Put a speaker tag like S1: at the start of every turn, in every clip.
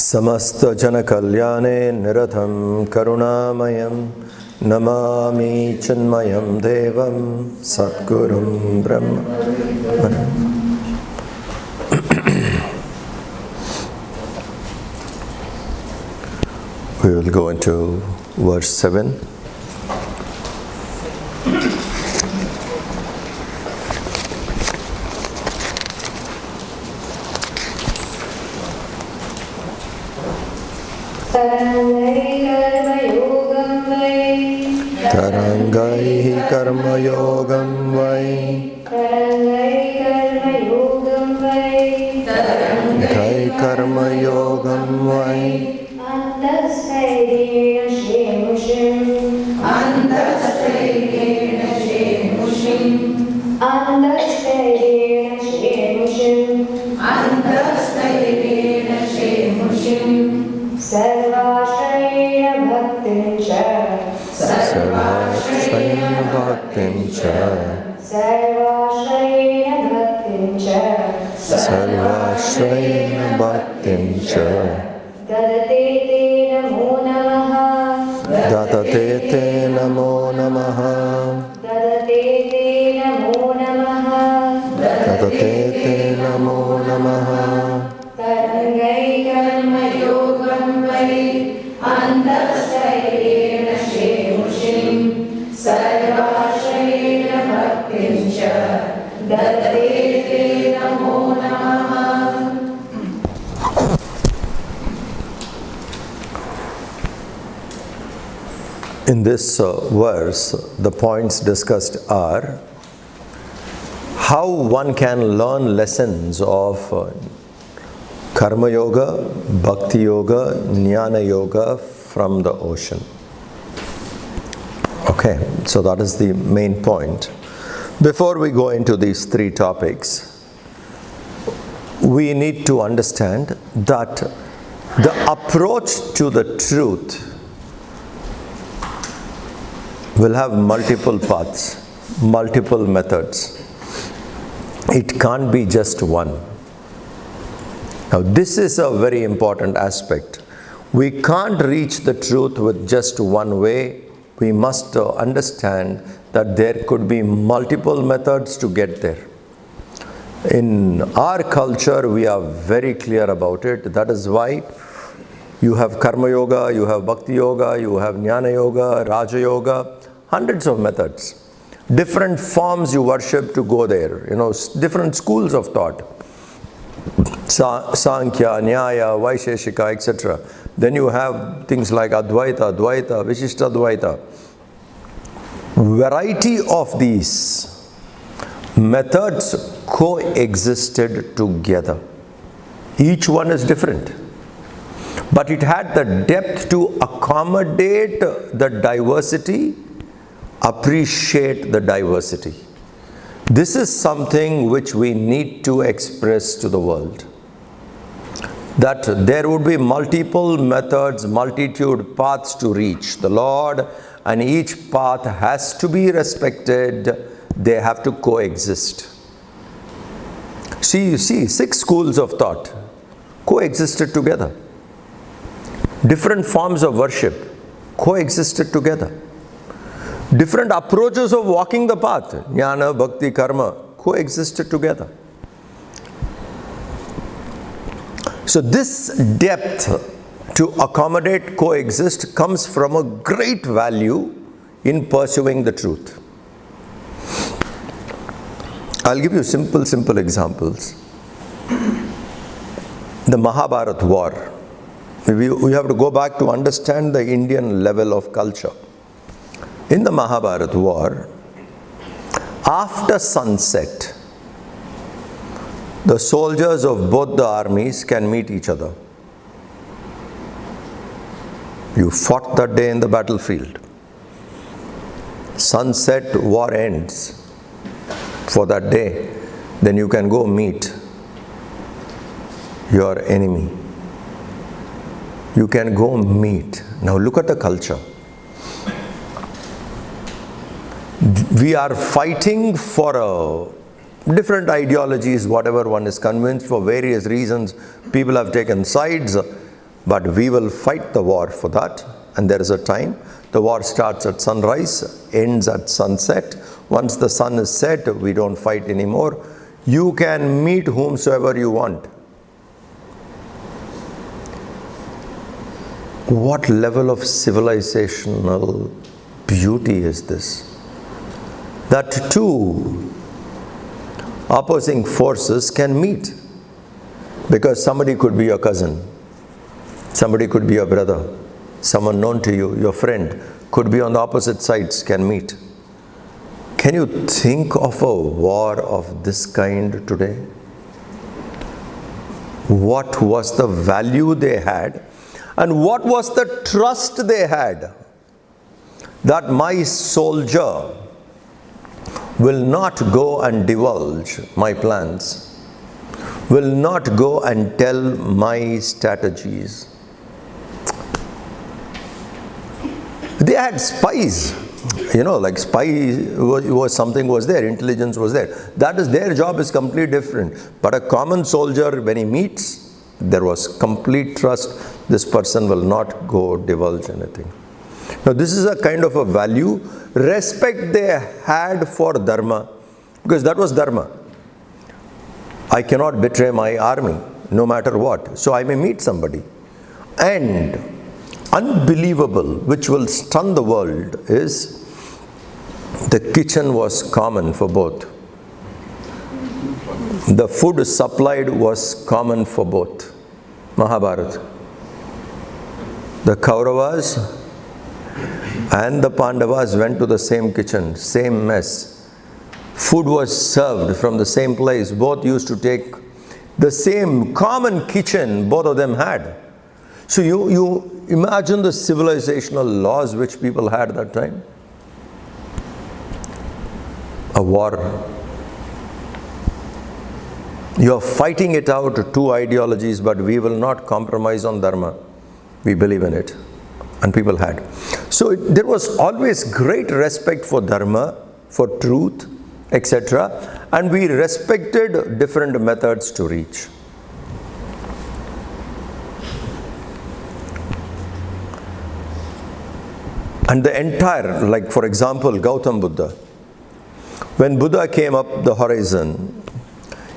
S1: Samasta jana kalyane niratham karunamayam namami Chinmayam devam satgurum brahma. We will go into verse 7. Tarangai karma yogam vai Tarangai karma yogam vai Sarvashrayana bhaktim cha Sarvashrayana bhaktim cha Dadate te namo namaha Dadate te namo namaha
S2: Tarangai karma yogam vai Andasayena shemushim Sarvashrayena bhaktim cha Dadate te namo namaha.
S1: In this verse, the points discussed are how one can learn lessons of Karma Yoga, Bhakti Yoga, Jnana Yoga from the ocean. Okay, so that is the main point. Before we go into these three topics, we need to understand that the approach to the truth will have multiple paths, multiple methods. It can't be just one. Now, this is a very important aspect. We can't reach the truth with just one way. We must understand that there could be multiple methods to get there. In our culture, we are very clear about it. That is why you have Karma Yoga, you have Bhakti Yoga, you have Jnana Yoga, Raja Yoga, hundreds of methods. Different forms you worship to go there. Different schools of thought. Sankhya, Nyaya, Vaisheshika, etc. Then you have things like Advaita, Dvaita, Vishishtadvaita. Variety of these methods coexisted together. Each one is different. But it had the depth to accommodate the diversity, appreciate the diversity. This is something which we need to express to the world. That there would be multiple methods, multitude paths to reach the Lord, and each path has to be respected. They have to coexist. See, you see, 6 schools of thought coexisted together. Different forms of worship coexisted together. Different approaches of walking the path, Jnana, Bhakti, Karma, coexisted together. So this depth to accommodate, coexist, comes from a great value in pursuing the truth. I'll give you simple examples. The Mahabharat War. We have to go back to understand the Indian level of culture. In the Mahabharat War, after sunset, the soldiers of both the armies can meet each other. You fought that day in the battlefield. Sunset, war ends for that day. Then you can go meet your enemy. You can go meet. Now look at the culture. We are fighting for different ideologies, whatever one is convinced, for various reasons. People have taken sides. but we will fight the war for that. And there is a time. The war starts at sunrise, ends at sunset. Once the sun is set, we don't fight anymore. You can meet whomsoever you want. What level of civilizational beauty is this? That two opposing forces can meet. Because somebody could be your cousin, somebody could be your brother, someone known to you, your friend, could be on the opposite sides, can meet. Can you think of a war of this kind today? What was the value they had, and what was the trust they had that my soldier will not go and divulge my plans, will not go and tell my strategies. They had spies, like spy was something was there, intelligence was there. That is, their job is completely different. But a common soldier, when he meets, there was complete trust. This person will not go divulge anything. Now this is a kind of a value, respect they had for dharma, because that was dharma. I cannot betray my army, no matter what. So I may meet somebody. And unbelievable, which will stun the world, is the kitchen was common for both. The food supplied was common for both. Mahabharat. The Kauravas and the Pandavas went to the same kitchen, same mess. Food was served from the same place. Both used to take the same common kitchen both of them had. So you imagine the civilizational laws which people had at that time. A war. You are fighting it out, two ideologies, but we will not compromise on dharma. We believe in it. And people had. So there was always great respect for dharma, for truth, etc. And we respected different methods to reach. And the entire, like for example, Gautam Buddha. When Buddha came up the horizon,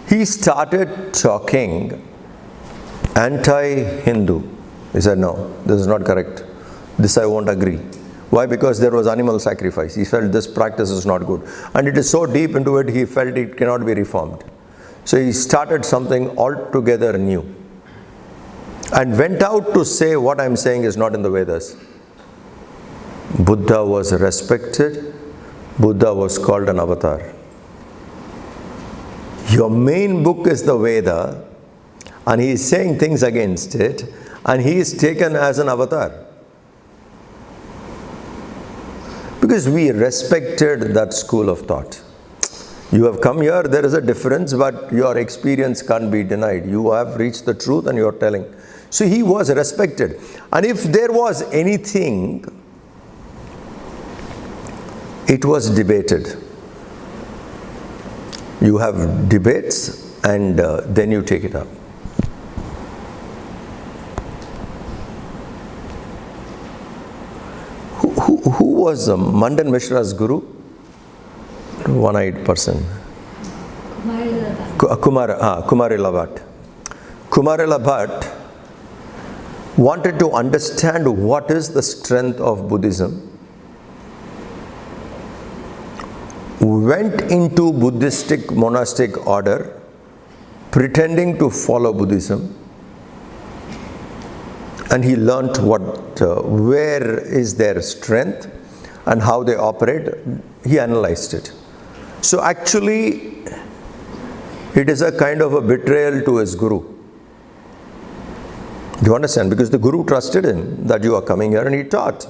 S1: he started talking anti-Hindu. He said, no, this is not correct. This I won't agree. Why? Because there was animal sacrifice. He felt this practice is not good. And it is so deep into it, he felt it cannot be reformed. So he started something altogether new. And went out to say what I'm saying is not in the Vedas. Buddha was respected. Buddha was called an avatar. Your main book is the Veda, and he is saying things against it, and he is taken as an avatar. Because we respected that school of thought. You have come here, there is a difference, but your experience can't be denied. You have reached the truth and you are telling. So he was respected. And if there was anything, it was debated. You have debates and then you take it up. Who was Mandan Mishra's guru? One-eyed person. Kumarila Bhatt. Kumarila Bhatt wanted to understand what is the strength of Buddhism. Went into Buddhistic monastic order, pretending to follow Buddhism. And he learnt where is their strength and how they operate. He analyzed it. So actually, it is a kind of a betrayal to his guru. Do you understand? Because the guru trusted him that you are coming here, and he taught.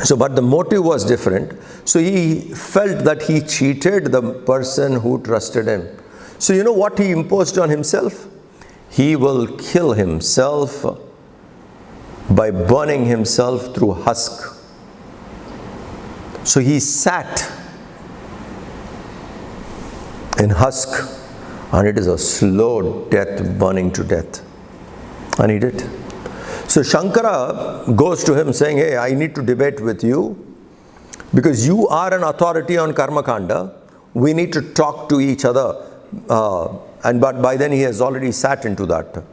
S1: So, but the motive was different. So he felt that he cheated the person who trusted him. So you know what he imposed on himself? He will kill himself by burning himself through husk. So he sat in husk, and it is a slow death, burning to death. And he did. So Shankara goes to him saying, hey, I need to debate with you because you are an authority on Karma Kanda. We need to talk to each other. But by then he has already sat into that.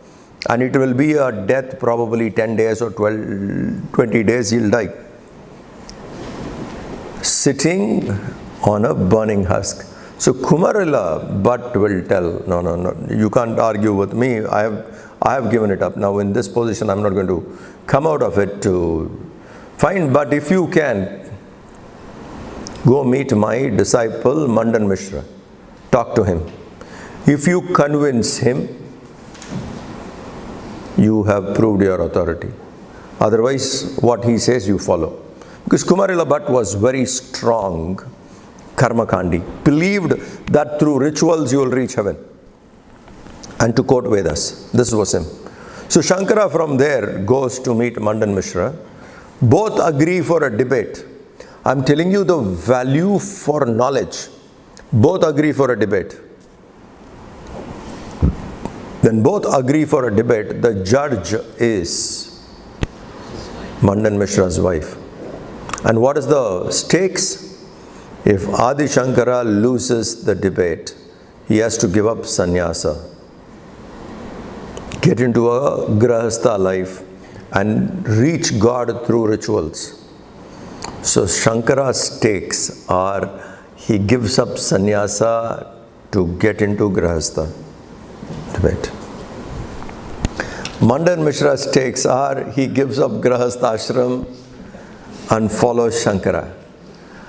S1: And it will be a death probably 10 days or 20 days he'll die. Sitting on a burning husk. So Kumarila Bhatt will tell, no, you can't argue with me. I have given it up. Now in this position I'm not going to come out of it to find. But if you can, go meet my disciple Mandan Mishra. Talk to him. If you convince him, you have proved your authority. Otherwise, what he says you follow. Because Kumarila Bhatt was very strong Karmakandi. Believed that through rituals you will reach heaven. And to quote Vedas. This was him. So Shankara from there goes to meet Mandan Mishra. Both agree for a debate. I'm telling you the value for knowledge. Both agree for a debate. When both agree for a debate, the judge is Mandan Mishra's wife. And what is the stakes? If Adi Shankara loses the debate, he has to give up sannyasa, get into a grahastha life and reach God through rituals. So Shankara's stakes are he gives up sannyasa to get into grahastha debate. Mandan Mishra's stakes are he gives up grahastha ashram and follows Shankara.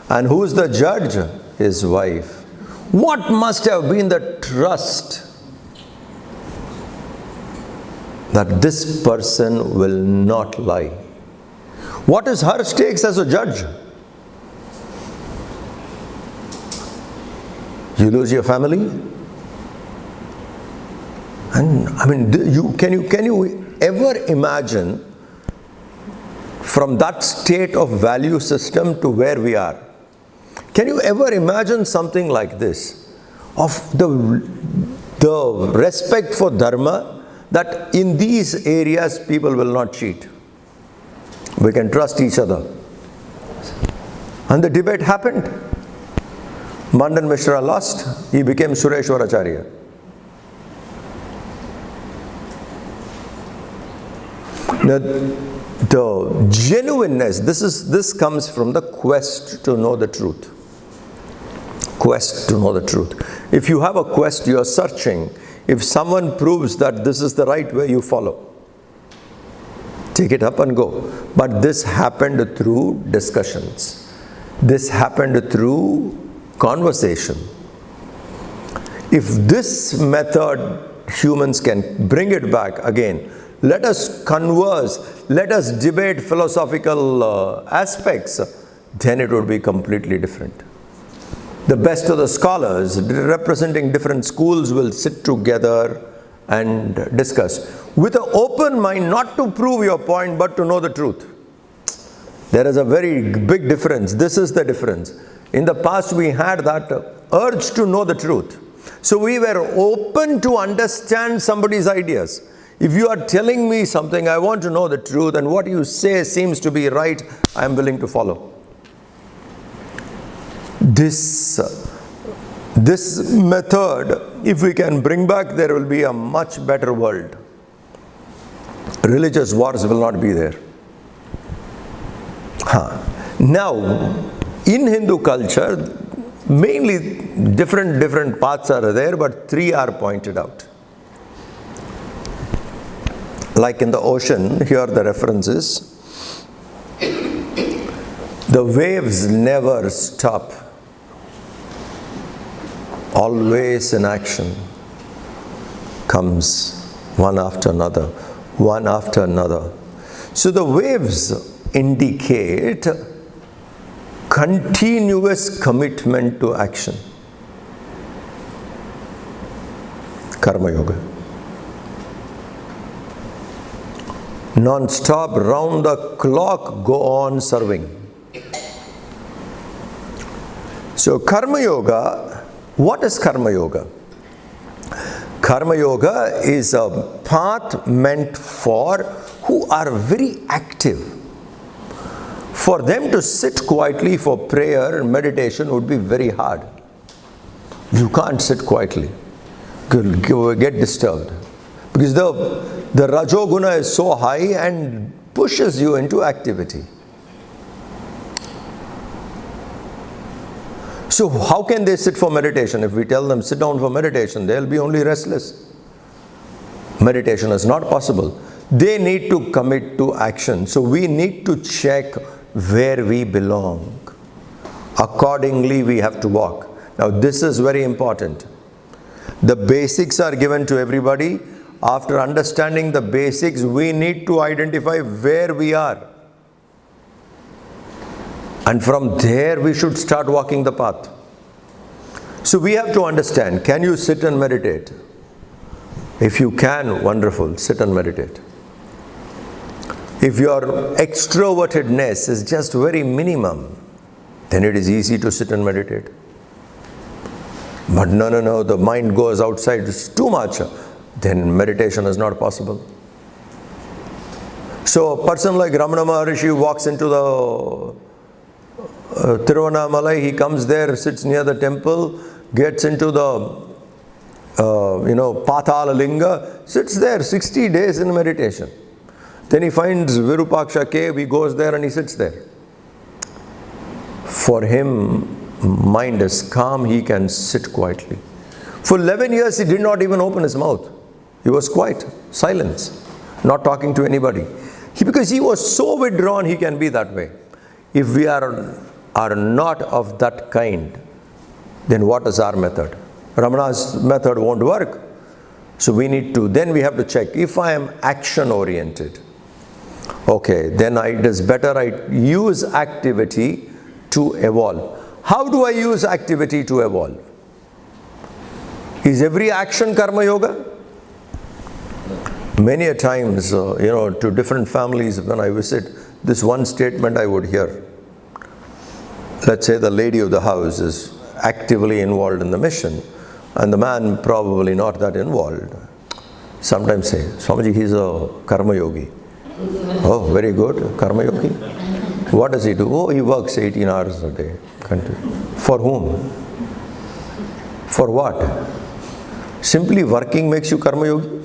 S1: And who is the judge? His wife. What must have been the trust that this person will not lie? What is her stakes as a judge? You lose your family? And I mean, can you ever imagine from that state of value system to where we are? Can you ever imagine something like this? Of the respect for dharma, that in these areas people will not cheat. We can trust each other. And the debate happened. Mandan Mishra lost. He became Sureshwaracharya. Now, the genuineness, this comes from the quest to know the truth. Quest to know the truth. If you have a quest, you are searching. If someone proves that this is the right way, you follow. Take it up and go. But this happened through discussions. This happened through conversation. If this method humans can bring it back again, let us converse, let us debate philosophical aspects, then it would be completely different. The best of the scholars representing different schools will sit together and discuss with an open mind, not to prove your point but to know the truth. There is a very big difference. This is the difference. In the past we had that urge to know the truth. So we were open to understand somebody's ideas. If you are telling me something, I want to know the truth, and what you say seems to be right, I am willing to follow. This method, if we can bring back, there will be a much better world. Religious wars will not be there. Now, in Hindu culture, mainly different paths are there, but three are pointed out. Like in the ocean, here are the references. The waves never stop. Always in action. Comes one after another, one after another. So the waves indicate continuous commitment to action. Karma Yoga. Non-stop, round the clock, go on serving. So Karma Yoga, what is Karma Yoga? Karma Yoga is a path meant for who are very active. For them to sit quietly for prayer and meditation would be very hard. You can't sit quietly. You'll get disturbed. Because the Rajoguna is so high and pushes you into activity. So how can they sit for meditation? If we tell them sit down for meditation, they'll be only restless. Meditation is not possible. They need to commit to action. So we need to check where we belong. Accordingly, we have to walk. Now this is very important. The basics are given to everybody. After understanding the basics, we need to identify where we are. And from there, we should start walking the path. So we have to understand, can you sit and meditate? If you can, wonderful, sit and meditate. If your extrovertedness is just very minimum, then it is easy to sit and meditate. But no, the mind goes outside, it's too much. Then meditation is not possible. So a person like Ramana Maharishi walks into the Tiruvannamalai, he comes there, sits near the temple, gets into the Patala Linga, sits there 60 days in meditation. Then he finds Virupaksha cave, he goes there and he sits there. For him, mind is calm, he can sit quietly. For 11 years, he did not even open his mouth. He was quiet, silence, not talking to anybody. Because he was so withdrawn, he can be that way. If we are not of that kind, then what is our method? Ramana's method won't work. So then we have to check. If I am action oriented, okay, then it is better I use activity to evolve. How do I use activity to evolve? Is every action karma yoga? Many a times, to different families when I visit, this one statement I would hear. Let's say the lady of the house is actively involved in the mission and the man probably not that involved. Sometimes say, Swamiji, he's a karma yogi. Oh, very good, karma yogi. What does he do? Oh, he works 18 hours a day. For whom? For what? Simply working makes you karma yogi?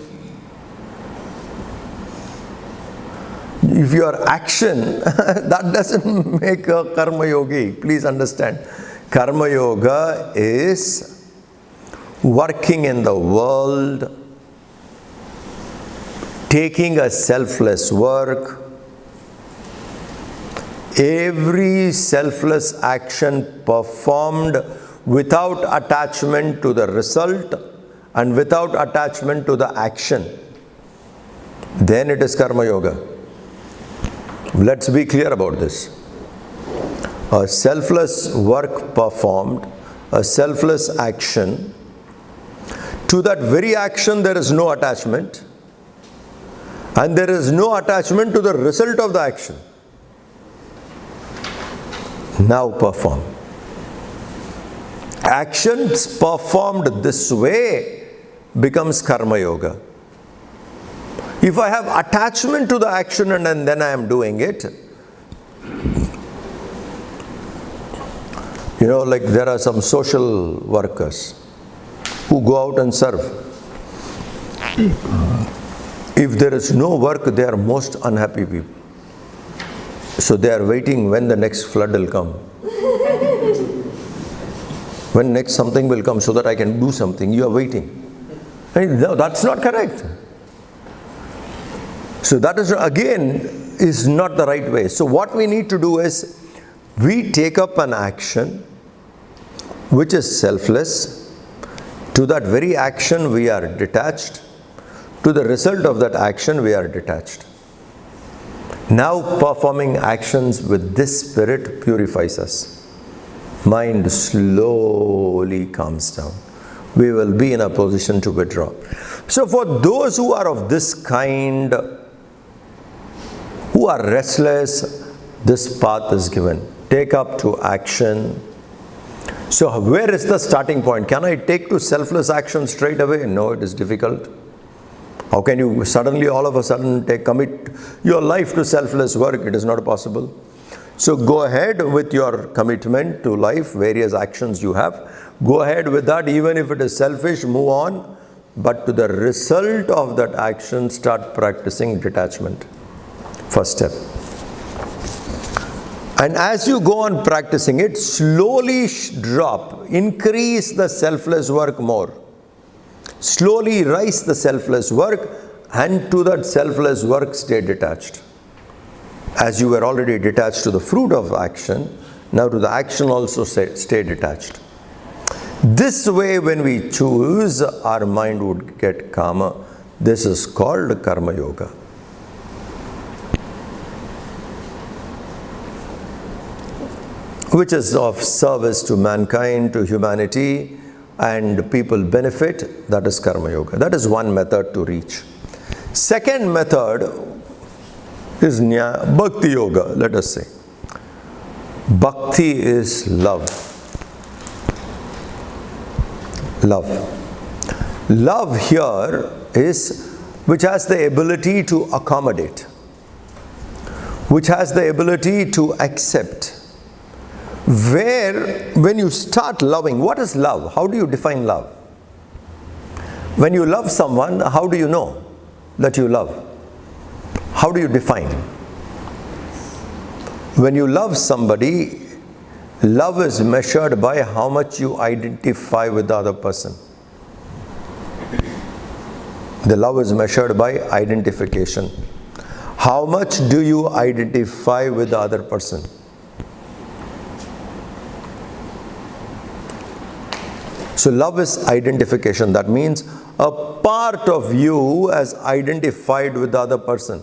S1: If your action, that doesn't make a karma yogi. Please understand. Karma yoga is working in the world, taking a selfless work. Every selfless action performed without attachment to the result and without attachment to the action. Then it is karma yoga. Let's be clear about this. A selfless work performed, a selfless action. To that very action there is no attachment, and there is no attachment to the result of the action. Now perform. Actions performed this way becomes karma yoga. If I have attachment to the action and then I am doing it, like there are some social workers who go out and serve. If there is no work, they are most unhappy people. So they are waiting when the next flood will come. When next something will come so that I can do something. You are waiting. No, that's not correct. So that is not the right way. So what we need to do is, we take up an action which is selfless. To that very action we are detached. To the result of that action we are detached. Now performing actions with this spirit purifies us. Mind slowly calms down. We will be in a position to withdraw. So for those who are of this kind, who are restless, this path is given. Take up to action. So where is the starting point? Can I take to selfless action straight away? No, it is difficult. How can you suddenly, all of a sudden, commit your life to selfless work? It is not possible. So go ahead with your commitment to life, various actions you have. Go ahead with that, even if it is selfish, move on. But to the result of that action, start practicing detachment. First step. And as you go on practicing it, slowly increase the selfless work more. Slowly rise the selfless work, and to that selfless work stay detached. As you were already detached to the fruit of action, now to the action also stay detached. This way, when we choose, our mind would get calmer. This is called Karma Yoga. Which is of service to mankind, to humanity, and people benefit. That is Karma Yoga. That is one method to reach. Second method is Bhakti Yoga, let us say. Bhakti is love. Love. Love here is which has the ability to accommodate, which has the ability to accept. Where, when you start loving, what is love? How do you define love? When you love someone, how do you know that you love? How do you define? When you love somebody, love is measured by how much you identify with the other person. The love is measured by identification. How much do you identify with the other person? So love is identification. That means a part of you has identified with the other person.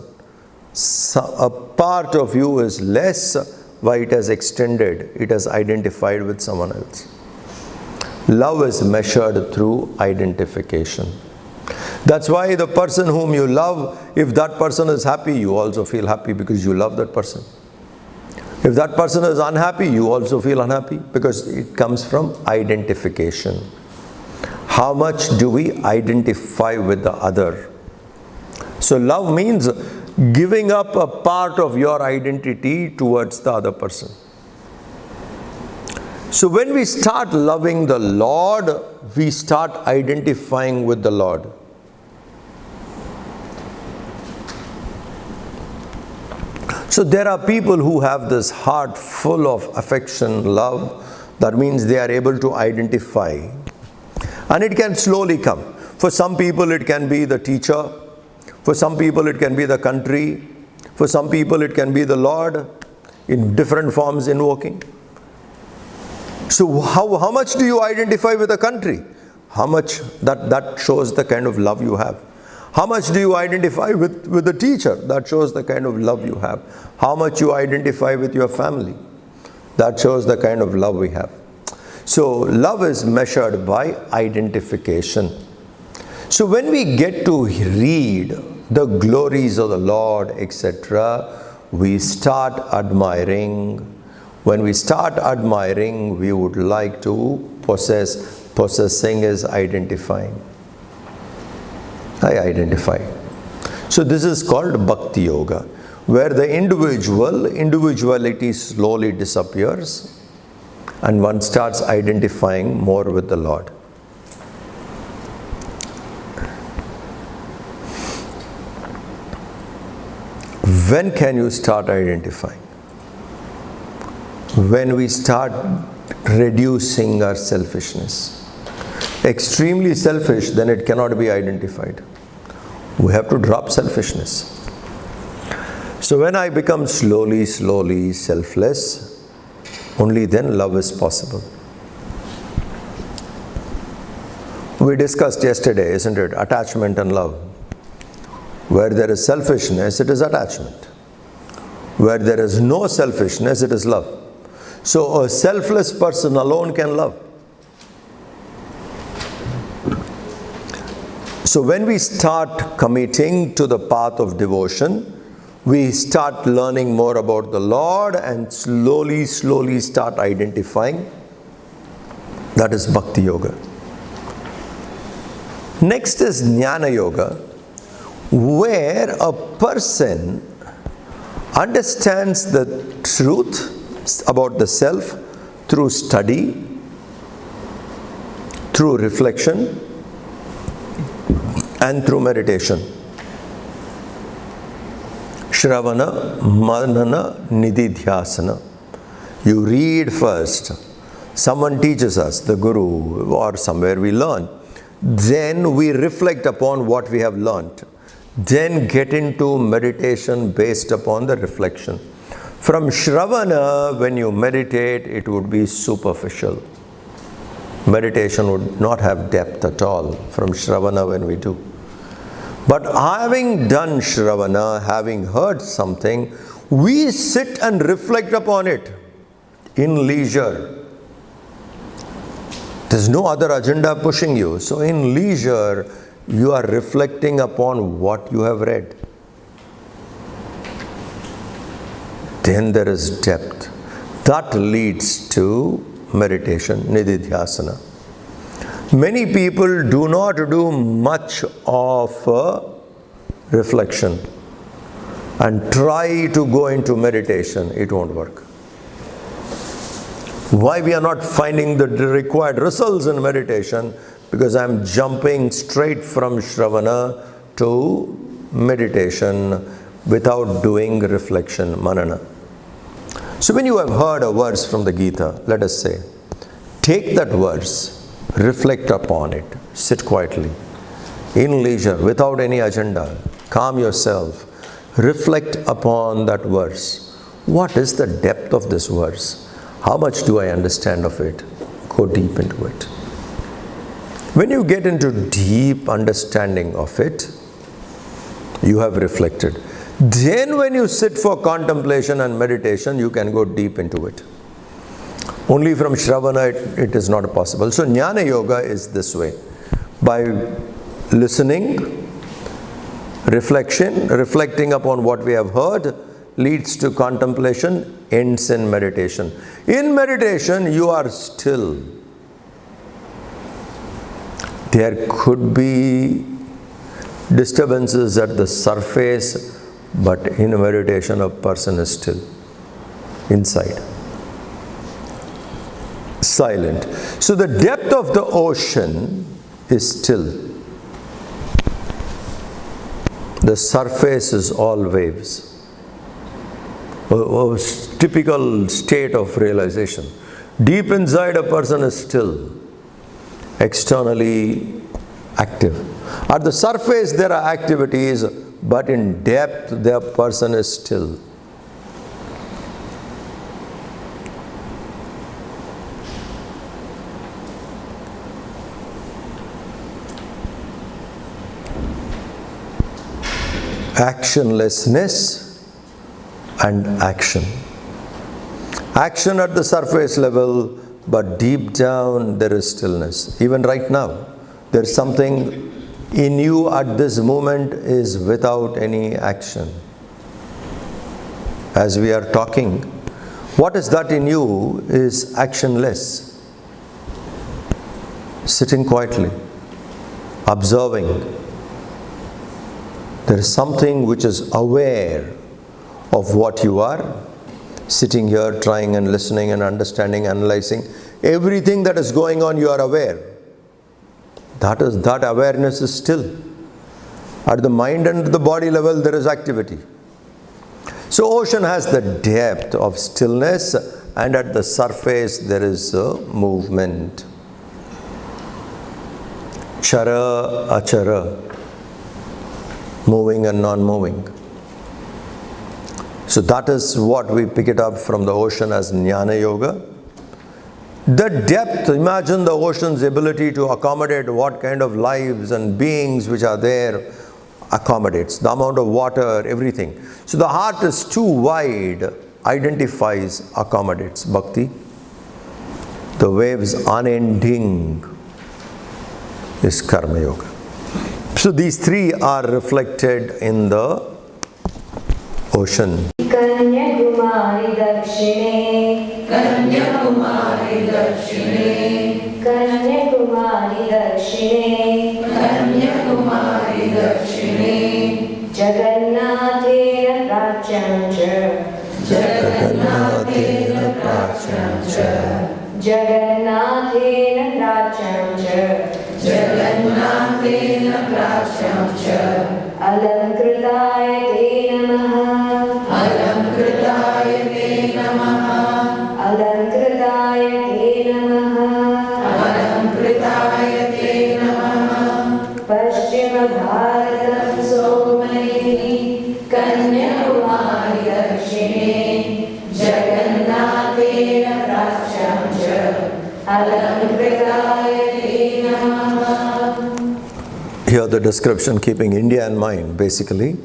S1: A part of you is less, why it has extended, it has identified with someone else. Love is measured through identification. That's why the person whom you love, if that person is happy, you also feel happy because you love that person. If that person is unhappy, you also feel unhappy because it comes from identification. How much do we identify with the other? So love means giving up a part of your identity towards the other person. So when we start loving the Lord, we start identifying with the Lord. So there are people who have this heart full of affection, love. That means they are able to identify. And it can slowly come. For some people it can be the teacher. For some people it can be the country. For some people it can be the Lord in different forms invoking. So how much do you identify with the country? How much that shows the kind of love you have. How much do you identify with the teacher? That shows the kind of love you have. How much you identify with your family? That shows the kind of love we have. So love is measured by identification. So when we get to read the glories of the Lord, etc., we start admiring. When we start admiring, we would like to possess. Possessing is identifying. I identify. So this is called Bhakti Yoga, where the individuality slowly disappears and one starts identifying more with the Lord. When can you start identifying? When we start reducing our selfishness. Extremely selfish, then it cannot be identified. We have to drop selfishness. So when I become slowly selfless, only then love is possible. We discussed yesterday, isn't it? Attachment and love. Where there is selfishness, it is attachment. Where there is no selfishness, it is love. So a selfless person alone can love. So when we start committing to the path of devotion, we start learning more about the Lord and slowly start identifying. That is Bhakti Yoga. Next is Jnana Yoga, where a person understands the truth about the self through study, through reflection, and through meditation. Shravana, Manana, Nididhyasana. You read first. Someone teaches us, the Guru, or somewhere we learn. Then we reflect upon what we have learnt. Then get into meditation based upon the reflection. From Shravana, when you meditate, it would be superficial. Meditation would not have depth at all from Shravana when we do. But having done Shravana, having heard something, we sit and reflect upon it in leisure. There's no other agenda pushing you. So in leisure, you are reflecting upon what you have read. Then there is depth. That leads to meditation, Nididhyasana. Many people do not do much of reflection and try to go into meditation. It won't work. Why we are not finding the required results in meditation? Because I am jumping straight from Shravana to meditation without doing reflection, manana. So when you have heard a verse from the Gita, let us say, take that verse, reflect upon it, sit quietly, in leisure, without any agenda, calm yourself, reflect upon that verse. What is the depth of this verse? How much do I understand of it? Go deep into it. When you get into deep understanding of it, you have reflected. Then when you sit for contemplation and meditation, you can go deep into it. Only from Shravana it is not possible. So Jnana Yoga is this way. By listening, reflecting upon what we have heard, leads to contemplation, ends in meditation. In meditation, you are still. There could be disturbances at the surface, but in meditation, a person is still inside, silent. So the depth of the ocean is still. The surface is all waves. A typical state of realization. Deep inside, a person is still, externally active. At the surface there are activities, but in depth the person is still. Actionlessness and action. Action at the surface level, but deep down there is stillness. Even right now, there is something in you at this moment is without any action. As we are talking, what is that in you is actionless. Sitting quietly, observing. There is something which is aware of what you are, sitting here trying and listening and understanding, analyzing. Everything that is going on, you are aware. That awareness is still. At the mind and the body level, there is activity. So ocean has the depth of stillness, and at the surface there is a movement. Chara, achara, moving and non-moving. So that is what we pick it up from the ocean as Jnana Yoga. The depth, imagine the ocean's ability to accommodate what kind of lives and beings which are there, accommodates. The amount of water, everything. So the heart is too wide, identifies, accommodates. Bhakti. The waves unending is Karma Yoga. So these three are reflected in the ocean.
S2: Kanyakumari Dakshine, Kanyakumari Dakshine, Kanyakumari Dakshine, Kanyakumari Dakshine. Jagannathena Pracham Cha.
S1: Jagannathena Pracham Cha.
S2: Jagannathena Pracham Cha.
S3: Jagannathena Pracham Cha.
S2: Alamkritaya Te Namaha.
S3: Alamkritaya Te Namaha.
S2: Alamkritaya Te Namaha.
S3: Alamkritaya Te Namaha.
S2: Paschima Bharatam
S3: Somani Kanyakumari Dakshine Jagannathena Pracham Cha. Alamkritaya Te Namaha.
S1: Here the description keeping India in mind, basically.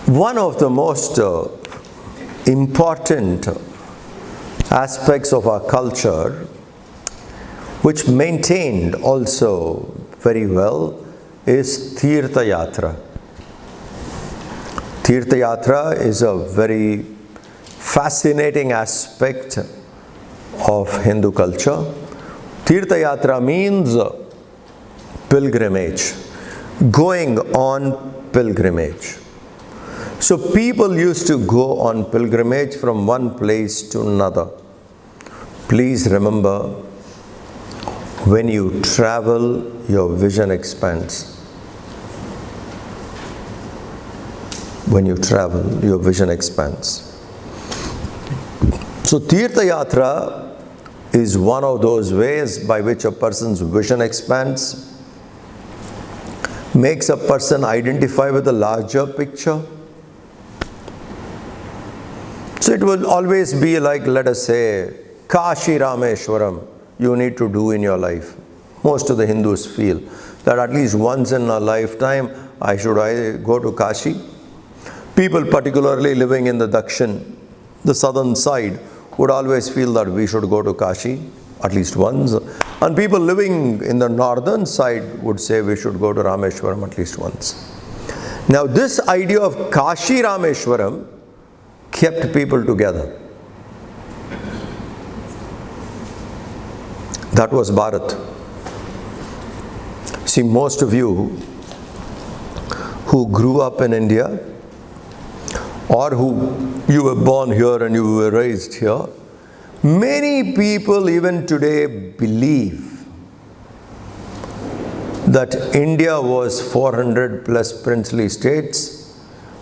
S1: One of the most important aspects of our culture, which maintained also very well, is Tirtha Yatra. Tirtha Yatra is a very fascinating aspect of Hindu culture. Tirtha Yatra means pilgrimage, going on pilgrimage. So people used to go on pilgrimage from one place to another. Please remember, when you travel, your vision expands. When you travel, your vision expands. So Tirtha Yatra is one of those ways by which a person's vision expands, makes a person identify with a larger picture. So it will always be like, let us say, Kashi Rameshwaram you need to do in your life. Most of the Hindus feel that at least once in a lifetime I go to Kashi. People particularly living in the Dakshin, the southern side, would always feel that we should go to Kashi at least once. And people living in the northern side would say we should go to Rameshwaram at least once. Now this idea of Kashi Rameshwaram kept people together. That was Bharat. See, most of you who grew up in India, or who you were born here and you were raised here, many people even today believe that India was 400 plus princely states.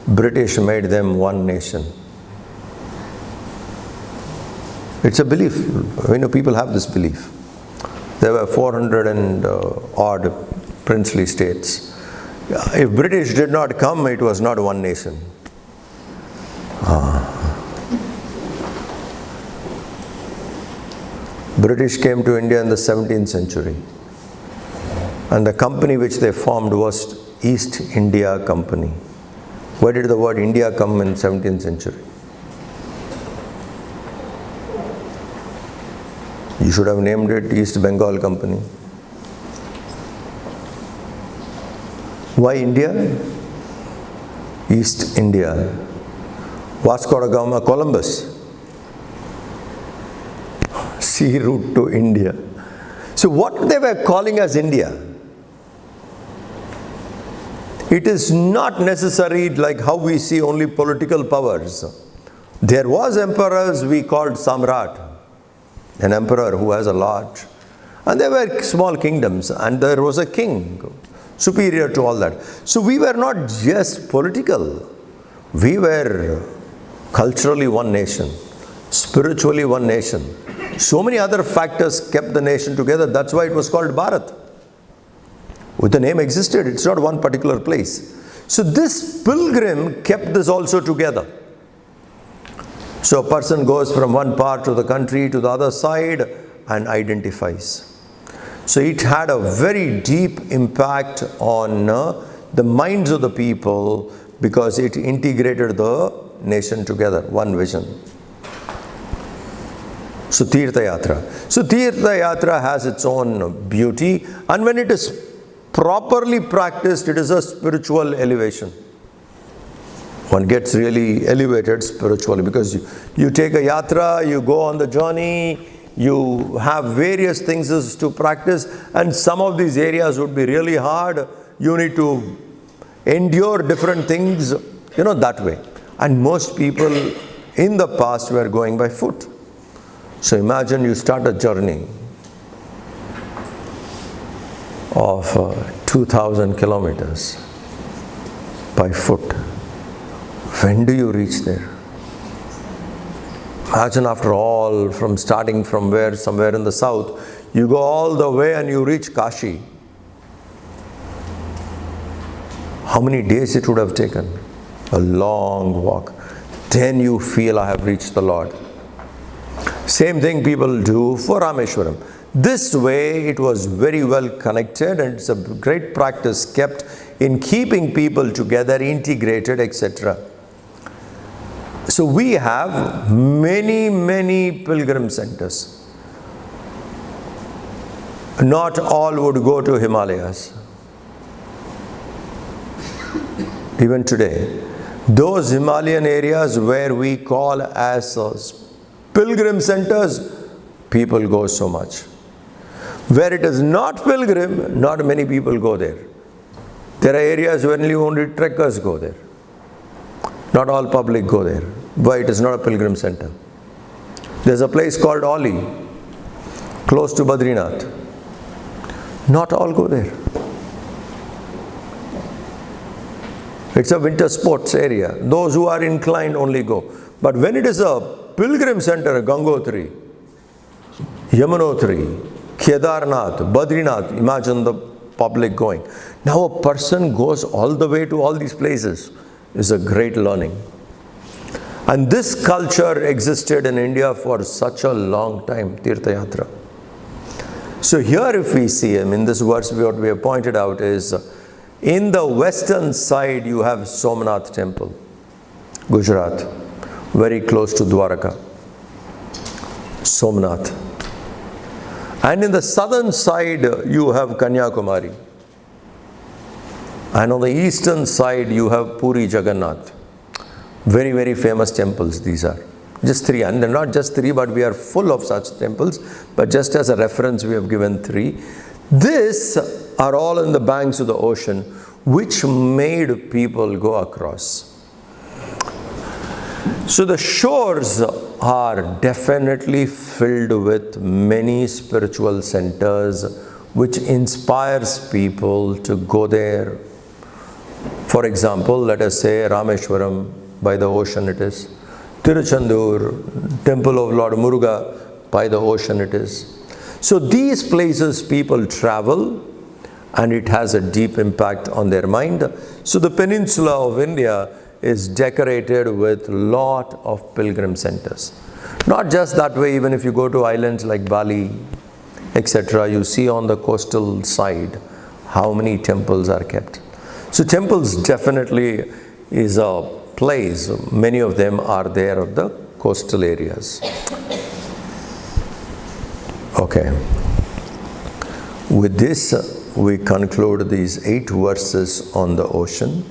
S1: British made them one nation. It's a belief. People have this belief. There were 400 and odd princely states. If British did not come, it was not one nation. British came to India in the 17th century. And the company which they formed was East India Company. Where did the word India come in 17th century? You should have named it East Bengal Company. Why India? East India. Vasco da Gama, Columbus. Sea route to India. So what they were calling as India, it is not necessary like how we see only political powers. There was emperors we called Samrat, an emperor who has a large, and there were small kingdoms, and there was a king superior to all that. So we were not just political, we were culturally one nation, spiritually one nation. So many other factors kept the nation together. That's why it was called Bharat. With the name existed, it's not one particular place. So this pilgrim kept this also together. So a person goes from one part of the country to the other side and identifies. So it had a very deep impact on the minds of the people because it integrated the nation together, one vision. So Tirtha Yatra. So Tirtha Yatra has its own beauty, and when it is properly practiced, it is a spiritual elevation. One gets really elevated spiritually because you take a yatra, you go on the journey, you have various things to practice, and some of these areas would be really hard. You need to endure different things, that way. And most people in the past were going by foot. So imagine you start a journey of 2,000 kilometers by foot. When do you reach there? Imagine after all, from starting from somewhere in the south, you go all the way and you reach Kashi. How many days it would have taken? A long walk. Then you feel, I have reached the Lord. Same thing people do for Rameshwaram. This way it was very well connected, and it's a great practice kept in keeping people together, integrated, etc. So we have many pilgrim centers. Not all would go to Himalayas. Even today, those Himalayan areas where we call as pilgrim centers, people go so much. Where it is not pilgrim, not many people go there. There are areas where only trekkers go there. Not all public go there. But it is not a pilgrim center. There's a place called Oli, close to Badrinath. Not all go there. It's a winter sports area. Those who are inclined only go. But when it is a pilgrim center, Gangotri, Yamunotri, Kedarnath, Badrinath, imagine the public going. Now a person goes all the way to all these places. Is a great learning. And this culture existed in India for such a long time, Tirtha Yatra. So here if we see, in this verse what we have pointed out is, in the western side you have Somnath temple, Gujarat, very close to Dwaraka, Somnath. And in the southern side you have Kanyakumari. And on the eastern side you have Puri Jagannath. Very famous temples these are. Just three, and not just three, but we are full of such temples. But just as a reference we have given three. These are all in the banks of the ocean, which made people go across. So the shores are definitely filled with many spiritual centers which inspires people to go there. For example, let us say Rameshwaram, by the ocean it is. Tiruchendur, temple of Lord Muruga, by the ocean it is. So these places people travel, and it has a deep impact on their mind. So the peninsula of India is decorated with lot of pilgrim centers. Not just that way, even if you go to islands like Bali, etc., you see on the coastal side how many temples are kept. So temples definitely is a place. Many of them are there at the coastal areas. Okay. With this, we conclude these 8 verses on the ocean.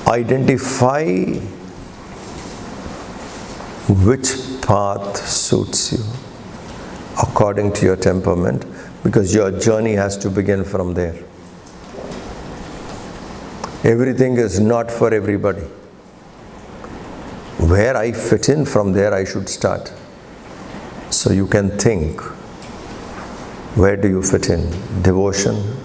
S1: Identify which path suits you according to your temperament, because your journey has to begin from there. Everything is not for everybody. Where I fit in, from there I should start. So you can think, where do you fit in? Devotion,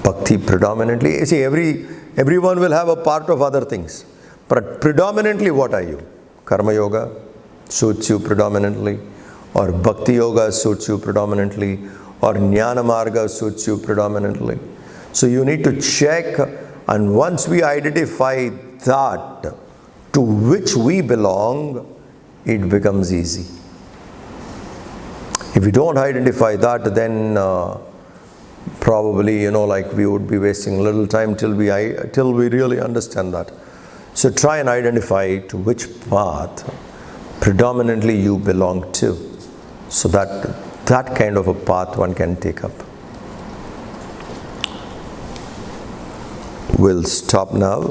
S1: bhakti predominantly. You see, everyone will have a part of other things. But predominantly what are you? Karma yoga suits you predominantly, or bhakti yoga suits you predominantly, or jnana marga suits you predominantly. So you need to check, and once we identify that to which we belong, it becomes easy. If we don't identify that, then probably, like we would be wasting a little time till we really understand that. So try and identify to which path predominantly you belong to, so that kind of a path one can take up. We'll stop now.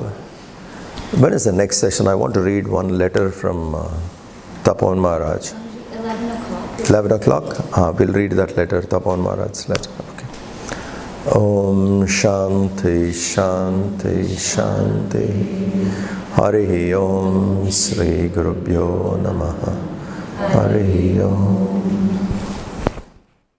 S1: When is the next session? I want to read one letter from Tapon Maharaj.
S2: 11 o'clock.
S1: 11 o'clock? We'll read that letter, Tapan Maharaj's letter. Okay. Om Shanti Shanti Shanti. Harihi Om Sri Gurubhyo Namaha. Harihi Om.